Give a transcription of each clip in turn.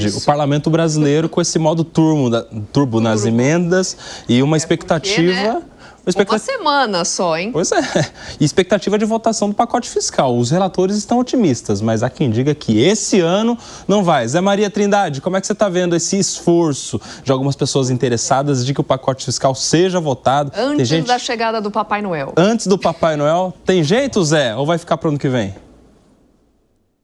Trindade, o parlamento brasileiro com esse modo turbo nas emendas e uma expectativa... Uma semana só, hein? Pois é. E expectativa de votação do pacote fiscal. Os relatores estão otimistas, mas há quem diga que esse ano não vai. Zé Maria Trindade, como é que você está vendo esse esforço de algumas pessoas interessadas de que o pacote fiscal seja votado? Antes da chegada do Papai Noel. Antes do Papai Noel. Tem jeito, Zé? Ou vai ficar para o ano que vem?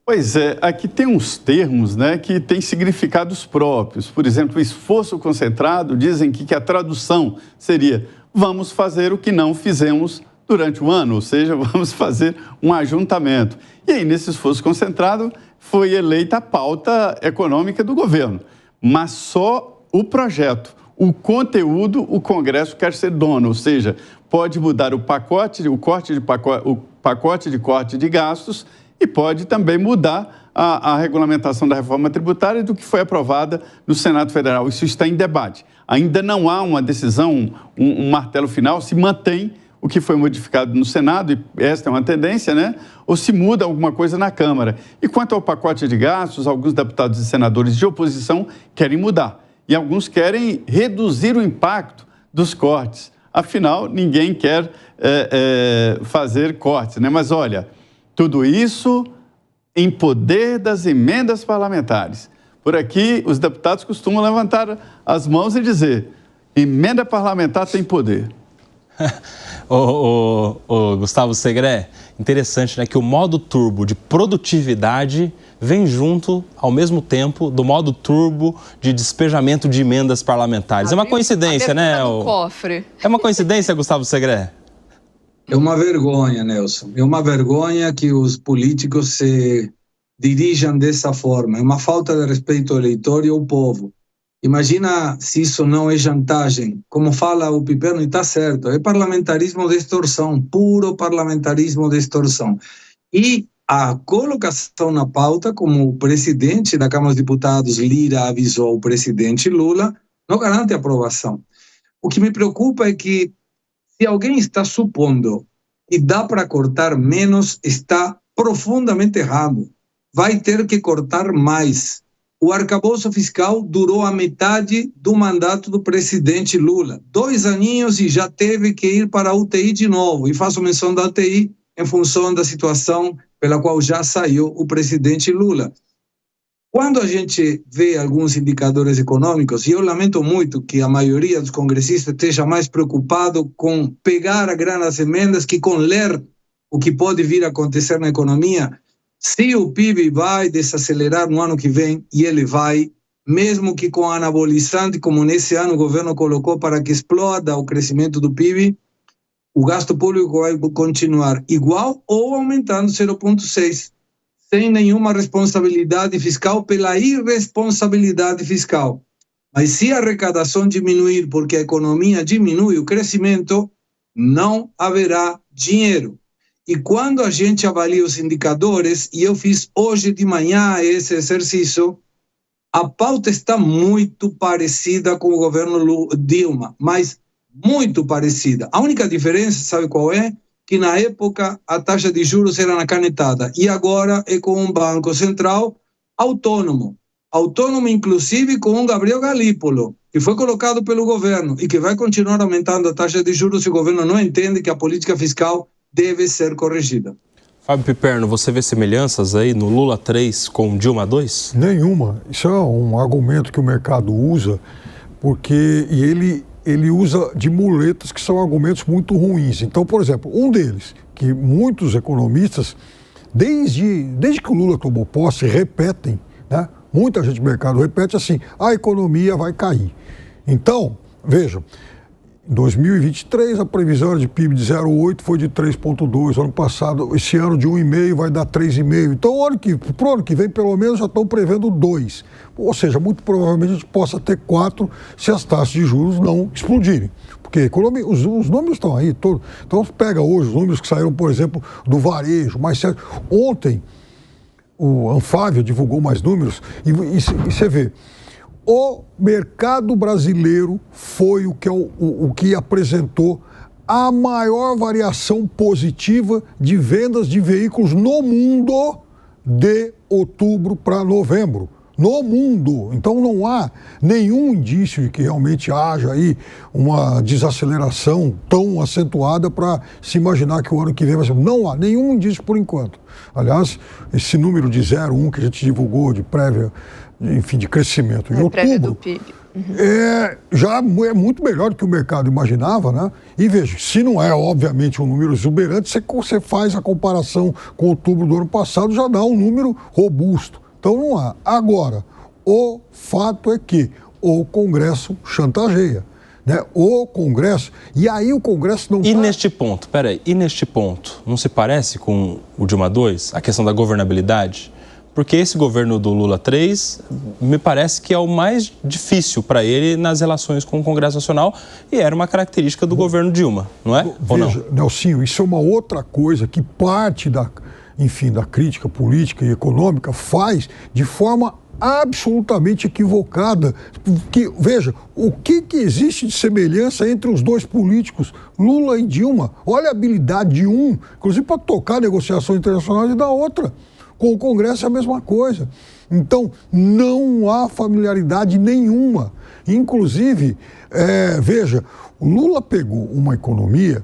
Pois é, aqui tem uns termos, né, que têm significados próprios. Por exemplo, esforço concentrado, dizem que a tradução seria: vamos fazer o que não fizemos durante o ano, ou seja, vamos fazer um ajuntamento. E aí, nesse esforço concentrado, foi eleita a pauta econômica do governo. Mas só o projeto, o conteúdo, o Congresso quer ser dono, ou seja, pode mudar o pacote de corte de gastos e pode também mudar a regulamentação da reforma tributária do que foi aprovada no Senado Federal. Isso está em debate. Ainda não há uma decisão, um martelo final, se mantém o que foi modificado no Senado, e esta é uma tendência, né? Ou se muda alguma coisa na Câmara. E quanto ao pacote de gastos, alguns deputados e senadores de oposição querem mudar. E alguns querem reduzir o impacto dos cortes. Afinal, ninguém quer fazer cortes, né? Mas olha, tudo isso em poder das emendas parlamentares. Por aqui, os deputados costumam levantar as mãos e dizer: emenda parlamentar tem poder. Gustavo Segré, interessante, né, que o modo turbo de produtividade vem junto, ao mesmo tempo, do modo turbo de despejamento de emendas parlamentares. É uma coincidência, né? Cofre. É uma coincidência, Gustavo Segré? É uma vergonha, Nelson. É uma vergonha que os políticos se dirijam dessa forma. É uma falta de respeito ao eleitor e ao povo. Imagina se isso não é chantagem. Como fala o Piperno, e está certo, é parlamentarismo de extorsão, puro parlamentarismo de extorsão. E a colocação na pauta, como o presidente da Câmara dos Deputados, Lira, avisou o presidente Lula, não garante aprovação. O que me preocupa é que, se alguém está supondo que dá para cortar menos, está profundamente errado. Vai ter que cortar mais. O arcabouço fiscal durou a metade do mandato do presidente Lula. 2 aninhos e já teve que ir para a UTI de novo. E faço menção da UTI em função da situação pela qual já saiu o presidente Lula. Quando a gente vê alguns indicadores econômicos, e eu lamento muito que a maioria dos congressistas esteja mais preocupado com pegar a grana das emendas que com ler o que pode vir a acontecer na economia, se o PIB vai desacelerar no ano que vem, e ele vai, mesmo que com anabolizante, como nesse ano o governo colocou para que exploda o crescimento do PIB, o gasto público vai continuar igual ou aumentando 0,6%. Sem nenhuma responsabilidade fiscal pela irresponsabilidade fiscal. Mas se a arrecadação diminuir porque a economia diminui o crescimento, não haverá dinheiro. E quando a gente avalia os indicadores, e eu fiz hoje de manhã esse exercício, a pauta está muito parecida com o governo Dilma, mas muito parecida. A única diferença, sabe qual é? Que na época a taxa de juros era na canetada e agora é com um banco central autônomo inclusive com um Gabriel Galípolo, que foi colocado pelo governo e que vai continuar aumentando a taxa de juros se o governo não entende que a política fiscal deve ser corrigida. Fábio Piperno, você vê semelhanças aí no Lula 3 com Dilma 2? Nenhuma. Isso é um argumento que o mercado usa, porque ele usa de muletas que são argumentos muito ruins. Então, por exemplo, um deles, que muitos economistas, desde que o Lula tomou posse, repetem, né? Muita gente do mercado repete assim: a economia vai cair. Então, vejam, em 2023 a previsão era de PIB de 0,8, foi de 3,2. Ano passado, esse ano de 1,5 vai dar 3,5. Então, pro ano que vem, pelo menos, já estão prevendo 2. Ou seja, muito provavelmente a gente possa ter 4 se as taxas de juros não explodirem. Porque a economia, os números estão aí. Então, pega hoje os números que saíram, por exemplo, do varejo. Mais certo. Ontem, o Anfávia divulgou mais números e você vê. O mercado brasileiro foi o que apresentou a maior variação positiva de vendas de veículos no mundo de outubro para novembro. no mundo. Então não há nenhum indício de que realmente haja aí uma desaceleração tão acentuada para se imaginar que o ano que vem vai ser. Não há nenhum indício por enquanto. Aliás, esse número de 0,1 que a gente divulgou de prévia, enfim, de crescimento em prévia do outubro, PIB. já é muito melhor do que o mercado imaginava, né? E veja, se não é, obviamente, um número exuberante, você faz a comparação com outubro do ano passado, já dá um número robusto. Então não há. Agora, o fato é que o Congresso chantageia, né? O Congresso, e aí o Congresso não... E neste ponto, não se parece com o Dilma II, a questão da governabilidade? Porque esse governo do Lula 3 me parece que é o mais difícil para ele nas relações com o Congresso Nacional e era uma característica do governo Dilma, não é? Veja, Nelsinho, isso é uma outra coisa que parte da crítica política e econômica faz de forma absolutamente equivocada. Porque, veja, o que existe de semelhança entre os dois políticos, Lula e Dilma? Olha a habilidade de um, inclusive para tocar negociações internacionais, e da outra. Com o Congresso é a mesma coisa. Então, não há familiaridade nenhuma. Inclusive, veja, o Lula pegou uma economia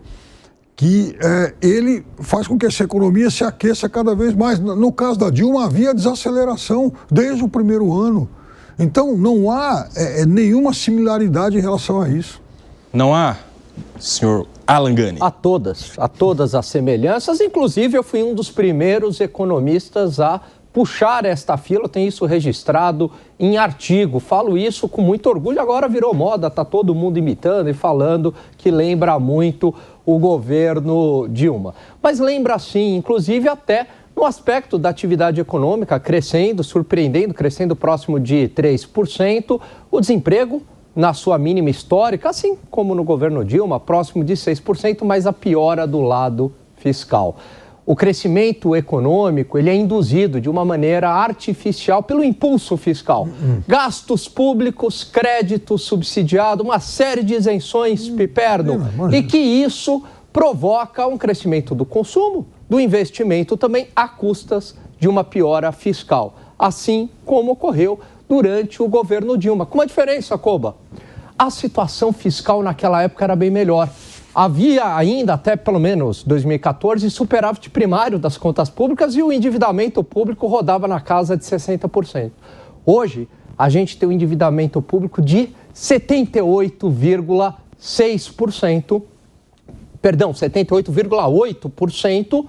que ele faz com que essa economia se aqueça cada vez mais. No caso da Dilma, havia desaceleração desde o primeiro ano. Então, não há nenhuma similaridade em relação a isso. Não há, senhor Alan Gani? Há todas as semelhanças. Inclusive, eu fui um dos primeiros economistas a puxar esta fila, eu tenho isso registrado em artigo, falo isso com muito orgulho, agora virou moda, está todo mundo imitando e falando que lembra muito o governo Dilma. Mas lembra sim, inclusive até no aspecto da atividade econômica crescendo, surpreendendo, crescendo próximo de 3%, o desemprego na sua mínima histórica, assim como no governo Dilma, próximo de 6%, mas a piora do lado fiscal. O crescimento econômico ele é induzido de uma maneira artificial pelo impulso fiscal. Gastos públicos, crédito subsidiado, uma série de isenções, Piperno, e que isso provoca um crescimento do consumo, do investimento também, a custas de uma piora fiscal. Assim como ocorreu durante o governo Dilma. Com uma diferença, Koba, a situação fiscal naquela época era bem melhor. Havia ainda, até pelo menos 2014, superávit primário das contas públicas e o endividamento público rodava na casa de 60%. Hoje, a gente tem um endividamento público de 78,6%, perdão, 78,8%,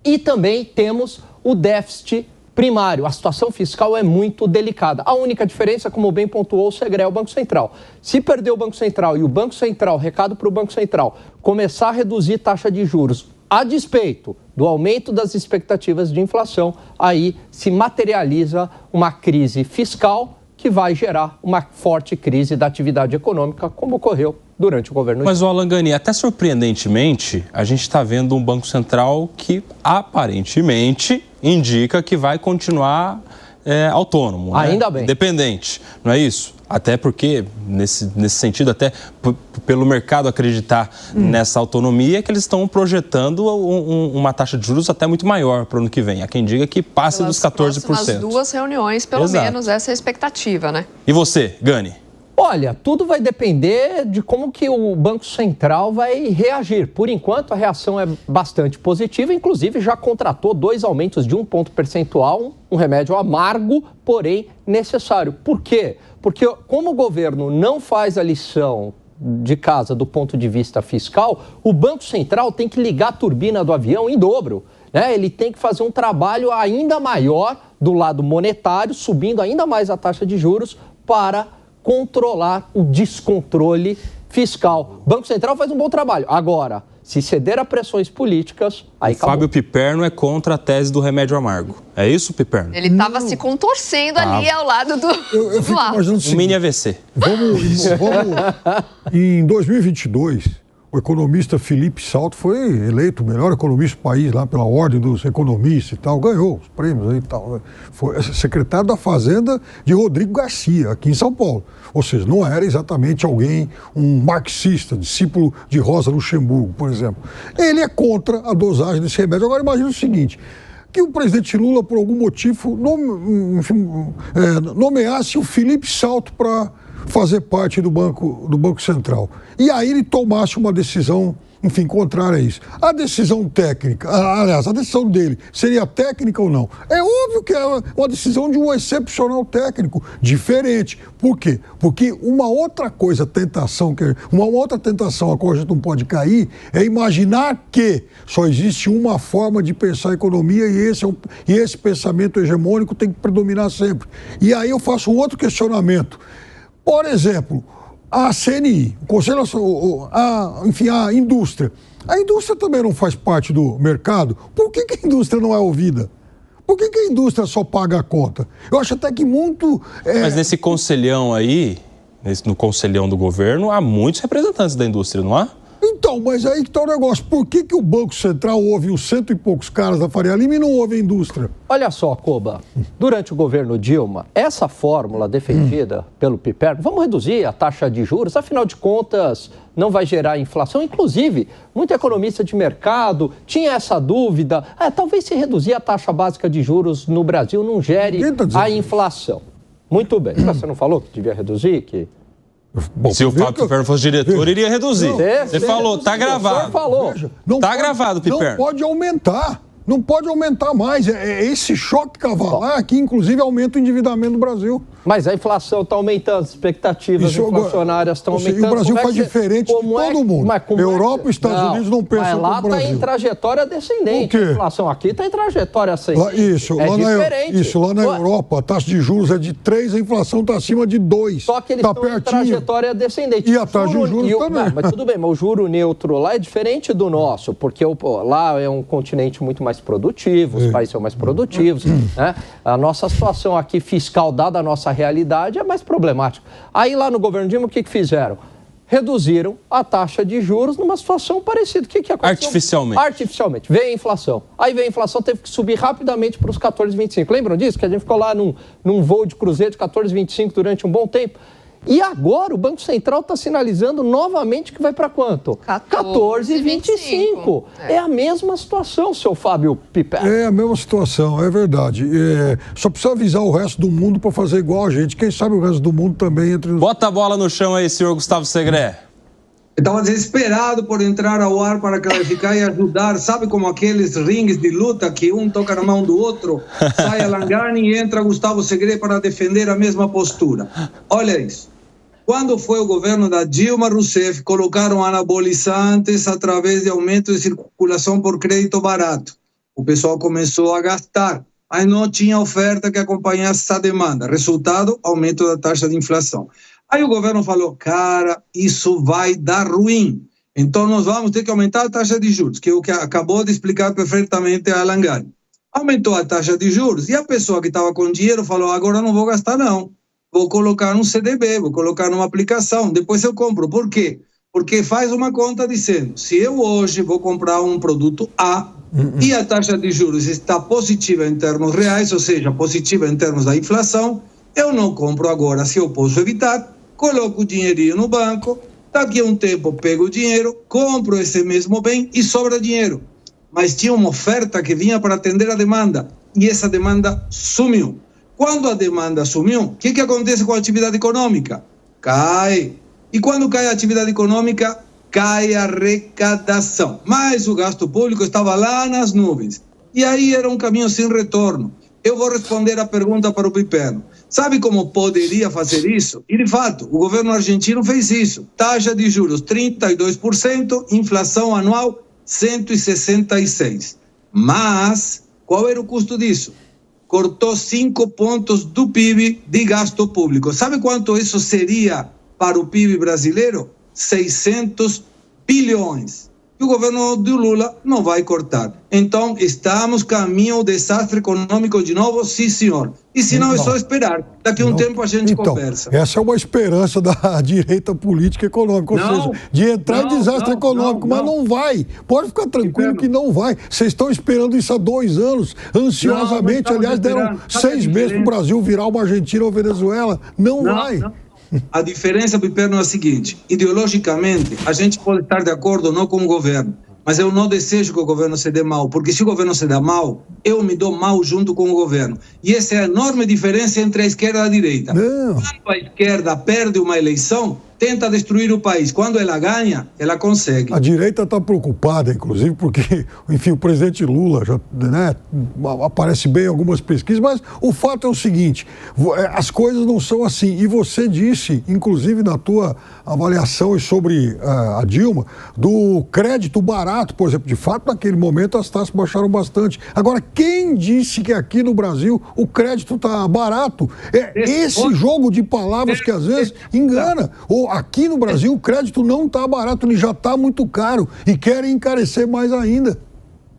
e também temos o déficit primário. A situação fiscal é muito delicada. A única diferença, como bem pontuou o Segré, é o Banco Central. Se perder o Banco Central e o Banco Central, recado para o Banco Central, começar a reduzir taxa de juros a despeito do aumento das expectativas de inflação, aí se materializa uma crise fiscal que vai gerar uma forte crise da atividade econômica, como ocorreu durante o governo. Mas, Alan Gani, até surpreendentemente, a gente está vendo um Banco Central que aparentemente indica que vai continuar autônomo, ainda né? bem. Independente, não é isso? Até porque, nesse sentido, até pelo mercado acreditar nessa autonomia, que eles estão projetando uma taxa de juros até muito maior para o ano que vem. Há quem diga que passe dos 14%. Nas duas reuniões, pelo menos, essa é a expectativa, né? E você, Gani? Olha, tudo vai depender de como que o Banco Central vai reagir. Por enquanto, a reação é bastante positiva, inclusive já contratou 2 aumentos de 1 ponto percentual, um remédio amargo, porém necessário. Por quê? Porque como o governo não faz a lição de casa do ponto de vista fiscal, o Banco Central tem que ligar a turbina do avião em dobro, né? Ele tem que fazer um trabalho ainda maior do lado monetário, subindo ainda mais a taxa de juros para controlar o descontrole fiscal. O Banco Central faz um bom trabalho. Agora, se ceder a pressões políticas, aí acabou. Fábio Piperno é contra a tese do remédio amargo. É isso, Piperno? Ele estava se contorcendo ali ao lado do Eu fico imaginando o seguinte, mini AVC. Vamos, em 2022, o economista Felipe Salto foi eleito o melhor economista do país, lá pela Ordem dos Economistas e tal, ganhou os prêmios aí e tal. Foi secretário da Fazenda de Rodrigo Garcia, aqui em São Paulo. Ou seja, não era exatamente alguém, um marxista, discípulo de Rosa Luxemburgo, por exemplo. Ele é contra a dosagem desse remédio. Agora imagina o seguinte, que o presidente Lula, por algum motivo, nomeasse o Felipe Salto para fazer parte do Banco Central. E aí ele tomasse uma decisão, enfim, contrária a isso. A decisão técnica, aliás, a decisão dele seria técnica ou não? É óbvio que é uma decisão de um excepcional técnico, diferente. Por quê? Porque uma outra tentação a qual a gente não pode cair é imaginar que só existe uma forma de pensar a economia e esse pensamento hegemônico tem que predominar sempre. E aí eu faço um outro questionamento. Por exemplo, a CNI, o Conselho, a indústria. A indústria também não faz parte do mercado. Por que a indústria não é ouvida? Por que a indústria só paga a conta? Eu acho até que muito... Mas nesse conselhão aí, no conselhão do governo, há muitos representantes da indústria, não há? Então, mas aí que está o negócio. Por que o Banco Central ouve os 100 e poucos caras da Faria Lima e não ouve a indústria? Olha só, Koba, durante o governo Dilma, essa fórmula defendida pelo Piperno, vamos reduzir a taxa de juros, afinal de contas, não vai gerar inflação. Inclusive, muito economista de mercado tinha essa dúvida, talvez se reduzir a taxa básica de juros no Brasil não gere a inflação. Muito bem. Você não falou que devia reduzir, Bom, se o Fábio Piperno fosse diretor, iria reduzir. Você falou, tá gravado. Tá gravado, Piperno. Não pode aumentar. Não pode aumentar mais. É esse choque cavalar que, inclusive, aumenta o endividamento do Brasil. Mas a inflação está aumentando, as expectativas inflacionárias estão aumentando. E o Brasil faz diferente de todo mundo. Europa e Estados Unidos não pensam como o Brasil. Lá está em trajetória descendente. A inflação aqui está em trajetória ascendente. Isso, lá na Europa, a taxa de juros é de 3, a inflação está acima de 2. Só que eles estão em trajetória descendente. E a taxa de juros também. Mas tudo bem, mas o juro neutro lá é diferente do nosso, porque lá é um continente muito mais produtivo, os países são mais produtivos, né? A nossa situação aqui fiscal, dada a nossa realidade, é mais problemática. Aí lá no governo Dilma, o que fizeram? Reduziram a taxa de juros numa situação parecida. O que aconteceu? Artificialmente. Artificialmente. Veio a inflação. Aí veio a inflação, teve que subir rapidamente para os 14,25. Lembram disso? Que a gente ficou lá num voo de cruzeiro de 14,25 durante um bom tempo. E agora o Banco Central está sinalizando novamente que vai para quanto? 14,25. É a mesma situação, seu Fábio Piperno. É a mesma situação, é verdade. Só precisa avisar o resto do mundo para fazer igual a gente. Quem sabe o resto do mundo também entre os... Bota a bola no chão aí, senhor Gustavo Segré. Estava desesperado por entrar ao ar para clarificar e ajudar. Sabe como aqueles rings de luta que um toca na mão do outro? Sai Alan Garni e entra Gustavo Segré para defender a mesma postura. Olha isso. Quando foi o governo da Dilma Rousseff, colocaram anabolizantes através de aumento de circulação por crédito barato. O pessoal começou a gastar, mas não tinha oferta que acompanhasse essa demanda. Resultado, aumento da taxa de inflação. Aí o governo falou, cara, isso vai dar ruim. Então nós vamos ter que aumentar a taxa de juros, que é o que acabou de explicar perfeitamente a Alan Garni. Aumentou a taxa de juros e a pessoa que estava com dinheiro falou, agora não vou gastar não. Vou colocar num CDB, vou colocar numa aplicação, depois eu compro. Por quê? Porque faz uma conta dizendo, se eu hoje vou comprar um produto A e a taxa de juros está positiva em termos reais, ou seja, positiva em termos da inflação, eu não compro agora se eu posso evitar, coloco o dinheirinho no banco, daqui a um tempo pego o dinheiro, compro esse mesmo bem e sobra dinheiro. Mas tinha uma oferta que vinha para atender a demanda e essa demanda sumiu. Quando a demanda sumiu, o que acontece com a atividade econômica? Cai. E quando cai a atividade econômica, cai a arrecadação. Mas o gasto público estava lá nas nuvens. E aí era um caminho sem retorno. Eu vou responder a pergunta para o Piperno. Sabe como poderia fazer isso? E, de fato, o governo argentino fez isso. Taxa de juros 32%, inflação anual 166%. Mas, qual era o custo disso? Cortou 5 pontos do PIB de gasto público. Sabe quanto isso seria para o PIB brasileiro? 600 bilhões. E o governo do Lula não vai cortar. Então, estamos caminho ao desastre econômico de novo? Sim, senhor. E se não, é só esperar. Daqui a um tempo a gente conversa. Essa é uma esperança da direita política e econômica, ou seja, de entrar em desastre econômico, mas não vai. Pode ficar tranquilo que não vai. Vocês estão esperando isso há 2 anos, ansiosamente. Aliás, deram 6 meses para o Brasil virar uma Argentina ou Venezuela. Não vai. A diferença, Piperno, é a seguinte: ideologicamente, a gente pode estar de acordo ou não com o governo, mas eu não desejo que o governo se dê mal, porque se o governo se dá mal, eu me dou mal junto com o governo. E essa é a enorme diferença entre a esquerda e a direita. Quando a esquerda perde uma eleição, tenta destruir o país. Quando ela ganha, ela consegue. A direita está preocupada, inclusive, porque, enfim, o presidente Lula já, né, aparece bem em algumas pesquisas, mas o fato é o seguinte, as coisas não são assim. E você disse, inclusive na tua avaliação sobre a Dilma, do crédito barato, por exemplo. De fato, naquele momento as taxas baixaram bastante. Agora, quem disse que aqui no Brasil o crédito está barato? É esse jogo de palavras que às vezes engana. Ou aqui no Brasil o crédito não está barato, ele já está muito caro e querem encarecer mais ainda.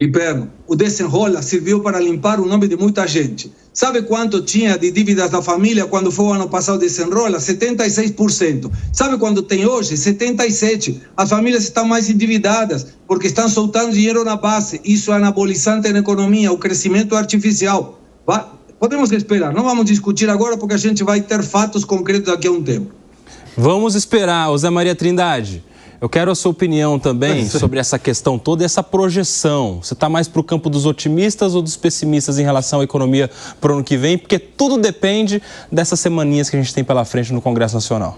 E Perno, o desenrola serviu para limpar o nome de muita gente. Sabe quanto tinha de dívidas da família quando foi o ano passado o desenrola? 76%. Sabe quanto tem hoje? 77%. As famílias estão mais endividadas porque estão soltando dinheiro na base. Isso é anabolizante na economia, o crescimento artificial. Podemos esperar, não vamos discutir agora porque a gente vai ter fatos concretos daqui a um tempo. Vamos esperar, Zé Maria Trindade. Eu quero a sua opinião também sobre essa questão toda, essa projeção. Você está mais para o campo dos otimistas ou dos pessimistas em relação à economia para o ano que vem? Porque tudo depende dessas semaninhas que a gente tem pela frente no Congresso Nacional.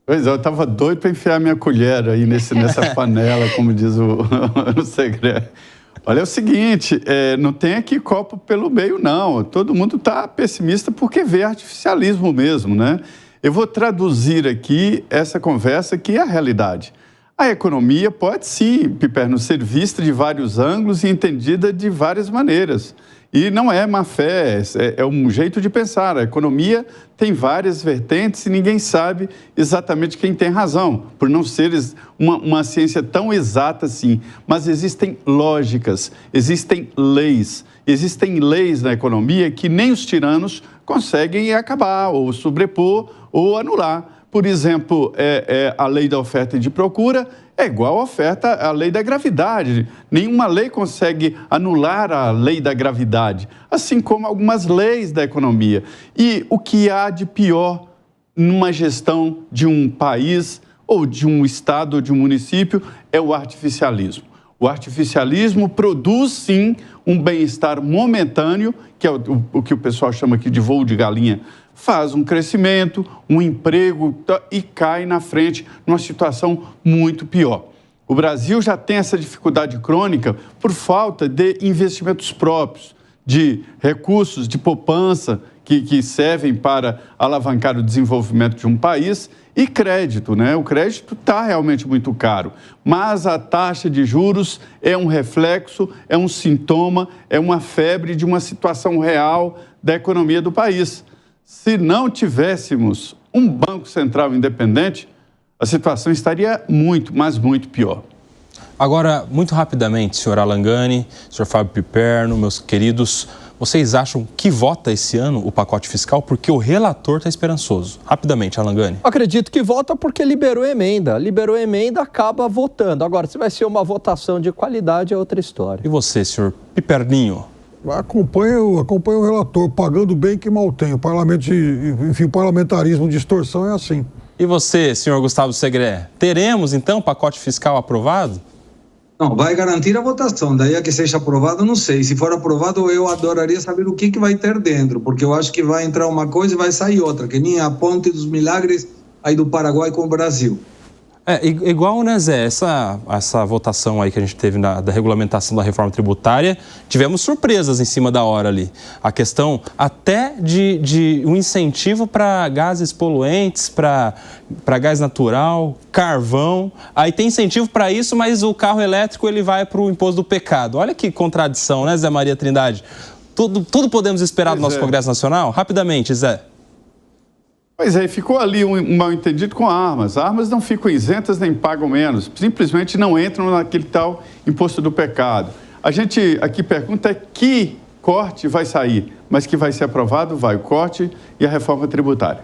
Pois é, eu estava doido para enfiar minha colher aí nessa panela, como diz o segredo. Olha, é o seguinte, não tem aqui copo pelo meio, não. Todo mundo está pessimista porque vê artificialismo mesmo, né? Eu vou traduzir aqui essa conversa que é a realidade. A economia pode sim, Piperno, ser vista de vários ângulos e entendida de várias maneiras. E não é má fé, é um jeito de pensar. A economia tem várias vertentes e ninguém sabe exatamente quem tem razão, por não ser uma ciência tão exata assim. Mas existem lógicas, existem leis na economia que nem os tiranos conseguem acabar ou sobrepor ou anular. Por exemplo, a lei da oferta e de procura é igual à lei da gravidade. Nenhuma lei consegue anular a lei da gravidade, assim como algumas leis da economia. E o que há de pior numa gestão de um país ou de um estado ou de um município é o artificialismo. O artificialismo produz, sim, um bem-estar momentâneo, que é o que o pessoal chama aqui de voo de galinha, faz um crescimento, um emprego e cai na frente numa situação muito pior. O Brasil já tem essa dificuldade crônica por falta de investimentos próprios, de recursos de poupança que servem para alavancar o desenvolvimento de um país e crédito, né? O crédito está realmente muito caro, mas a taxa de juros é um reflexo, é um sintoma, é uma febre de uma situação real da economia do país. Se não tivéssemos um Banco Central independente, a situação estaria muito, mas muito pior. Agora, muito rapidamente, senhor Alangani, senhor Fábio Piperno, meus queridos, vocês acham que vota esse ano o pacote fiscal? Porque o relator está esperançoso. Rapidamente, Alangani. Acredito que vota porque liberou emenda. Liberou emenda, acaba votando. Agora, se vai ser uma votação de qualidade, é outra história. E você, senhor Piperninho? Acompanha o relator, pagando bem que mal tem. O parlamentarismo de extorsão é assim. E você, senhor Gustavo Segré, teremos então pacote fiscal aprovado? Não, vai garantir a votação, daí a que seja aprovado, não sei. Se for aprovado, eu adoraria saber o que vai ter dentro, porque eu acho que vai entrar uma coisa e vai sair outra, que nem a ponte dos milagres aí do Paraguai com o Brasil. Igual, né, Zé, essa votação aí que a gente teve da regulamentação da reforma tributária, tivemos surpresas em cima da hora ali. A questão até de um incentivo para gases poluentes, para gás natural, carvão. Aí tem incentivo para isso, mas o carro elétrico ele vai para o imposto do pecado. Olha que contradição, né, Zé Maria Trindade? Tudo podemos esperar do nosso Congresso Nacional? Rapidamente, Zé. Pois é, ficou ali um mal-entendido com armas. Armas não ficam isentas nem pagam menos, simplesmente não entram naquele tal imposto do pecado. A gente aqui pergunta que corte vai sair, mas que vai ser aprovado, vai o corte e a reforma tributária.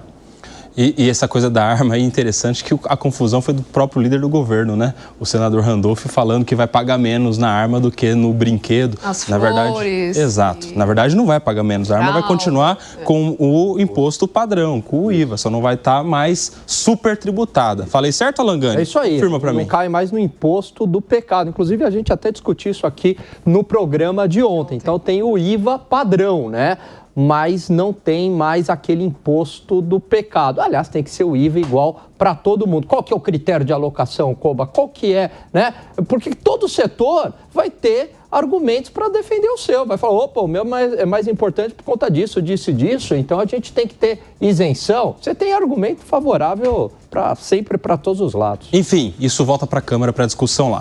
E essa coisa da arma aí, interessante que a confusão foi do próprio líder do governo, né? O senador Randolph falando que vai pagar menos na arma do que no brinquedo. As na verdade, flores. Exato. Na verdade, não vai pagar menos. A arma vai continuar com o imposto padrão, com o IVA. Só não vai estar mais super tributada. Falei certo, Alangani? É isso aí. Confirma pra mim. Não cai mais no imposto do pecado. Inclusive, a gente até discutiu isso aqui no programa de ontem. Então, tem o IVA padrão, né? Mas não tem mais aquele imposto do pecado. Aliás, tem que ser o IVA igual para todo mundo. Qual que é o critério de alocação, Koba? Qual que é, né? Porque todo setor vai ter argumentos para defender o seu. Vai falar, opa, o meu é mais importante por conta disso, disso, então a gente tem que ter isenção. Você tem argumento favorável sempre para todos os lados. Enfim, isso volta para a Câmara para discussão lá.